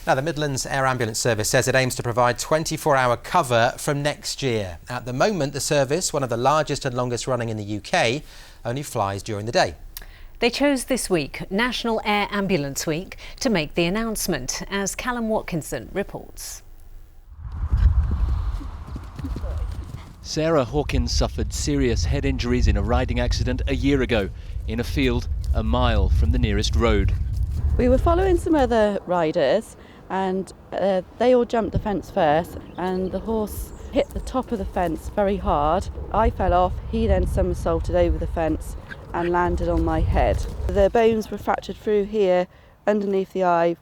Now, the Midlands Air Ambulance service says it aims to provide 24-hour cover from next year. At the moment, the service, one of the largest and longest running in the UK, only flies during the day. They chose this week, National Air Ambulance Week, to make the announcement, as Callum Watkinson reports. Sarah Hawkins suffered serious head injuries in a riding accident a year ago in a field a mile from the nearest road. We were following some other riders and they all jumped the fence first, and the horse hit the top of the fence very hard. I fell off, he then somersaulted over the fence and landed on my head. The bones were fractured through here, underneath the eye,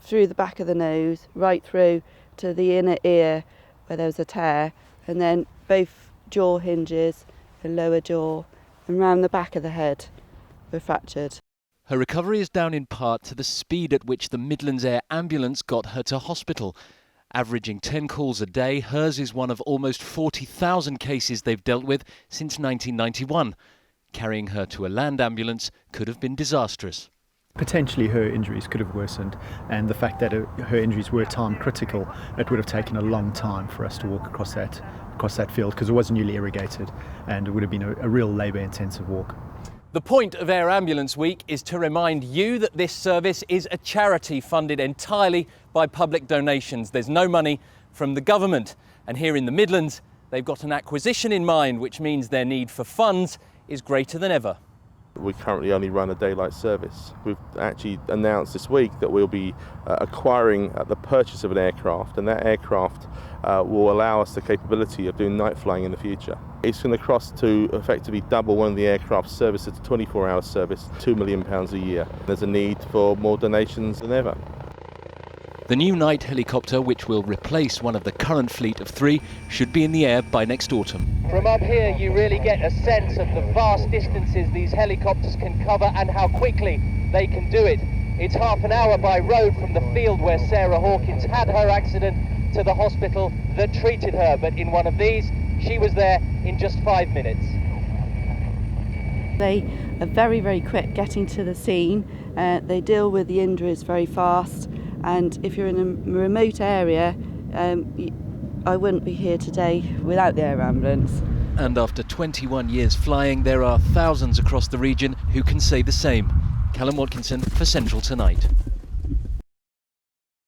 through the back of the nose, right through to the inner ear where there was a tear, and then both jaw hinges, the lower jaw and round the back of the head were fractured. Her recovery is down in part to the speed at which the Midlands Air Ambulance got her to hospital. Averaging 10 calls a day, hers is one of almost 40,000 cases they've dealt with since 1991. Carrying her to a land ambulance could have been disastrous. Potentially her injuries could have worsened, and the fact that her injuries were time critical, it would have taken a long time for us to walk across that field, because it was newly irrigated and it would have been a real labour intensive walk. The point of Air Ambulance Week is to remind you that this service is a charity funded entirely by public donations. There's no money from the government. And here in the Midlands, they've got an acquisition in mind, which means their need for funds is greater than ever. We currently only run a daylight service. We've actually announced this week that we'll be acquiring the purchase of an aircraft, and that aircraft will allow us the capability of doing night flying in the future. It's going to cost to effectively double one of the aircraft's service. It's a 24-hour service, £2 million a year. There's a need for more donations than ever. The new night helicopter, which will replace one of the current fleet of 3, should be in the air by next autumn. From up here you really get a sense of the vast distances these helicopters can cover and how quickly they can do it. It's half an hour by road from the field where Sarah Hawkins had her accident to the hospital that treated her, but in one of these she was there in just 5 minutes. They are very, very quick getting to the scene. They deal with the injuries very fast, and if you're in a remote area, I wouldn't be here today without the air ambulance. And after 21 years flying, there are thousands across the region who can say the same. Callum Watkinson for Central Tonight.